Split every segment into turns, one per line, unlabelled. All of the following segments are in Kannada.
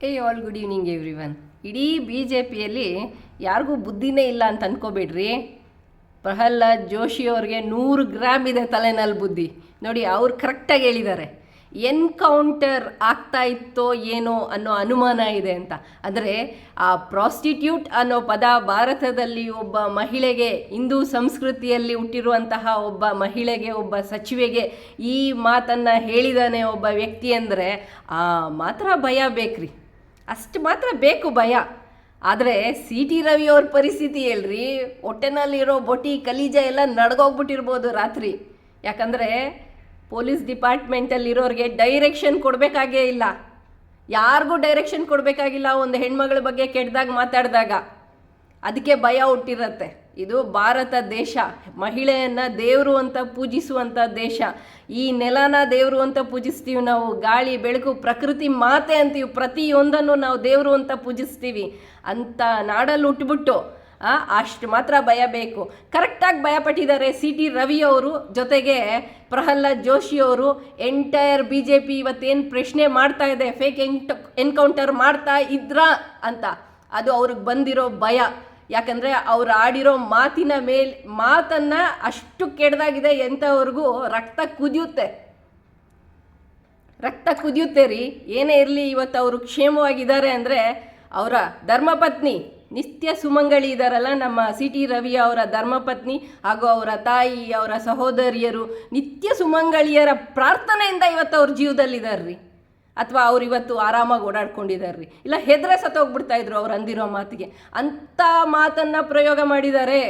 All good evening everyone. ಇಡೀ ಬಿ ಜೆ ಪಿಯಲ್ಲಿ ಯಾರಿಗೂ ಬುದ್ಧಿನೇ ಇಲ್ಲ ಅಂತ ಅಂದ್ಕೋಬೇಡ್ರಿ. ಪ್ರಹ್ಲಾದ್ ಜೋಶಿ ಅವ್ರಿಗೆ 100 ಗ್ರಾಮ್ ಇದೆ ತಲೆನಲ್ಲಿ ಬುದ್ಧಿ. ನೋಡಿ, ಅವ್ರು ಕರೆಕ್ಟಾಗಿ ಹೇಳಿದ್ದಾರೆ. ಎನ್ಕೌಂಟರ್ ಆಗ್ತಾ ಇತ್ತೋ ಏನೋ ಅನ್ನೋ ಅನುಮಾನ ಇದೆ ಅಂತ. ಅಂದರೆ ಆ ಪ್ರಾಸ್ಟಿಟ್ಯೂಟ್ ಅನ್ನೋ ಪದ ಭಾರತದಲ್ಲಿ ಒಬ್ಬ ಮಹಿಳೆಗೆ, ಹಿಂದೂ ಸಂಸ್ಕೃತಿಯಲ್ಲಿ ಹುಟ್ಟಿರುವಂತಹ ಒಬ್ಬ ಮಹಿಳೆಗೆ, ಒಬ್ಬ ಸಚಿವೆಗೆ ಈ ಮಾತನ್ನು ಹೇಳಿದಾನೆ ಒಬ್ಬ ವ್ಯಕ್ತಿ ಅಂದರೆ ಮಾತ್ರ ಭಯ ಬೇಕ್ರಿ. ಅಷ್ಟು ಮಾತ್ರ ಬೇಕು ಭಯ. ಆದರೆ ಸಿ ಟಿ ರವಿ ಅವ್ರ ಪರಿಸ್ಥಿತಿ ಹೇಳ್ರಿ, ಹೊಟ್ಟೆನಲ್ಲಿರೋ ಬೊಟಿ ಕಲೀಜ ಎಲ್ಲ ನಡ್ಗೋಗ್ಬಿಟ್ಟಿರ್ಬೋದು ರಾತ್ರಿ. ಯಾಕಂದರೆ ಪೊಲೀಸ್ ಡಿಪಾರ್ಟ್ಮೆಂಟಲ್ಲಿರೋರಿಗೆ ಡೈರೆಕ್ಷನ್ ಕೊಡಬೇಕಾಗೇ ಇಲ್ಲ, ಯಾರಿಗೂ ಡೈರೆಕ್ಷನ್ ಕೊಡಬೇಕಾಗಿಲ್ಲ. ಒಂದು ಹೆಣ್ಮಗಳ ಬಗ್ಗೆ ಕೆಟ್ಟದಾಗ ಮಾತಾಡಿದಾಗ ಅದಕ್ಕೆ ಭಯ ಹುಟ್ಟಿರತ್ತೆ. ಇದು ಭಾರತ ದೇಶ, ಮಹಿಳೆಯನ್ನು ದೇವರು ಅಂತ ಪೂಜಿಸುವಂಥ ದೇಶ. ಈ ನೆಲನ ದೇವರು ಅಂತ ಪೂಜಿಸ್ತೀವಿ ನಾವು. ಗಾಳಿ ಬೆಳಕು ಪ್ರಕೃತಿ ಮಾತೆ ಅಂತೀವಿ, ಪ್ರತಿಯೊಂದನ್ನು ನಾವು ದೇವರು ಅಂತ ಪೂಜಿಸ್ತೀವಿ. ಅಂಥ ನಾಡಲ್ಲಿ ಹುಟ್ಟುಬಿಟ್ಟು ಅಷ್ಟು ಮಾತ್ರ ಭಯ ಬೇಕು. ಕರೆಕ್ಟಾಗಿ ಭಯಪಟ್ಟಿದ್ದಾರೆ ಸಿ ಟಿ ರವಿ ಅವರು, ಜೊತೆಗೆ ಪ್ರಹ್ಲಾದ್ ಜೋಶಿ ಅವರು. ಎಂಟೈರ್ ಬಿ ಜೆ ಪಿ ಇವತ್ತೇನು ಪ್ರಶ್ನೆ ಮಾಡ್ತಾ ಇದೆ, ಫೇಕ್ ಎನ್ಕೌಂಟರ್ ಮಾಡ್ತಾ ಇದ್ರಾ ಅಂತ, ಅದು ಅವ್ರಿಗೆ ಬಂದಿರೋ ಭಯ. ಯಾಕಂದರೆ ಅವ್ರು ಆಡಿರೋ ಮಾತನ್ನು ಅಷ್ಟು ಕೆಡ್ದಾಗಿದೆ, ಎಂಥವ್ರಿಗೂ ರಕ್ತ ಕುದಿಯುತ್ತೆ ರೀ. ಏನೇ ಇರಲಿ, ಇವತ್ತು ಅವರು ಕ್ಷೇಮವಾಗಿದ್ದಾರೆ ಅಂದರೆ ಅವರ ಧರ್ಮಪತ್ನಿ ನಿತ್ಯ ಸುಮಂಗಳಿ ಇದ್ದಾರಲ್ಲ, ನಮ್ಮ ಸಿ ಟಿ ರವಿ ಅವರ ಧರ್ಮಪತ್ನಿ ಹಾಗೂ ಅವರ ತಾಯಿ, ಅವರ ಸಹೋದರಿಯರು ನಿತ್ಯ ಸುಮಂಗಳಿಯರ ಪ್ರಾರ್ಥನೆಯಿಂದ ಇವತ್ತು ಅವ್ರ ಜೀವದಲ್ಲಿದ್ದಾರೆ ರೀ. ಅಥವಾ ಅವ್ರು ಇವತ್ತು ಆರಾಮಾಗಿ ಓಡಾಡ್ಕೊಂಡಿದ್ದಾರೆ ರೀ. ಇಲ್ಲ ಹೆದ್ರೆ ಸತ್ತೋಗ್ಬಿಡ್ತಾಯಿದ್ರು ಅವ್ರು ಅಂದಿರೋ ಮಾತಿಗೆ. ಅಂಥ ಮಾತನ್ನು ಪ್ರಯೋಗ ಮಾಡಿದ್ದಾರೆ.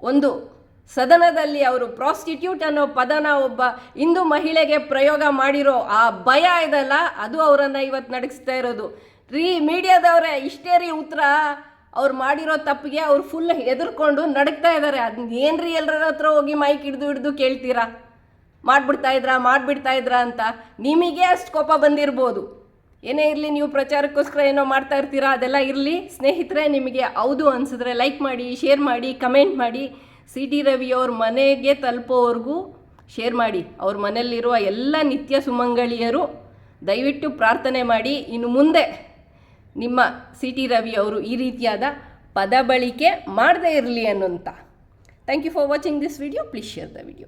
ಒಂದು ಸದನದಲ್ಲಿ ಅವರು ಪ್ರಾಸ್ಟಿಟ್ಯೂಟ್ ಅನ್ನೋ ಪದನ ಒಬ್ಬ ಹಿಂದೂ ಮಹಿಳೆಗೆ ಪ್ರಯೋಗ ಮಾಡಿರೋ ಆ ಭಯ ಇದಲ್ಲ, ಅದು ಅವರನ್ನು ಇವತ್ತು ನಡಗಿಸ್ತಾ ಇರೋದು ರೀ. ಮೀಡಿಯಾದವರೇ ಇಷ್ಟೇ ರೀ ಉತ್ತರ. ಅವ್ರು ಮಾಡಿರೋ ತಪ್ಪಿಗೆ ಅವ್ರು ಫುಲ್ ಹೆದರ್ಕೊಂಡು ನಡಗ್ತಾ ಇದ್ದಾರೆ. ಅದನ್ನ ಏನ್ರಿ ಎಲ್ಲರ ಹತ್ರ ಹೋಗಿ ಮೈಕ್ ಹಿಡ್ದು ಕೇಳ್ತೀರಾ, ಮಾಡಿಬಿಡ್ತಾ ಇದ್ರಾ ಅಂತ. ನಿಮಗೆ ಅಷ್ಟು ಕೋಪ ಬಂದಿರ್ಬೋದು. ಏನೇ ಇರಲಿ, ನೀವು ಪ್ರಚಾರಕ್ಕೋಸ್ಕರ ಏನೋ ಮಾಡ್ತಾ ಇರ್ತೀರಾ, ಅದೆಲ್ಲ ಇರಲಿ. ಸ್ನೇಹಿತರೆ, ನಿಮಗೆ ಹೌದು ಅನಿಸಿದ್ರೆ ಲೈಕ್ ಮಾಡಿ, ಶೇರ್ ಮಾಡಿ, ಕಮೆಂಟ್ ಮಾಡಿ. ಸಿ ಟಿ ರವಿ ಅವ್ರ ಮನೆಗೆ ತಲುಪೋವರೆಗೂ ಶೇರ್ ಮಾಡಿ. ಅವ್ರ ಮನೆಯಲ್ಲಿರುವ ಎಲ್ಲ ನಿತ್ಯ ಸುಮಂಗಳಿಯರು ದಯವಿಟ್ಟು ಪ್ರಾರ್ಥನೆ ಮಾಡಿ, ಇನ್ನು ಮುಂದೆ ನಿಮ್ಮ ಸಿ ಟಿ ರವಿ ಅವರು ಈ ರೀತಿಯಾದ ಪದ ಬಳಕೆ ಮಾಡದೇ ಇರಲಿ ಅನ್ನೋಂಥ. Thank you for watching this video. Please share the video.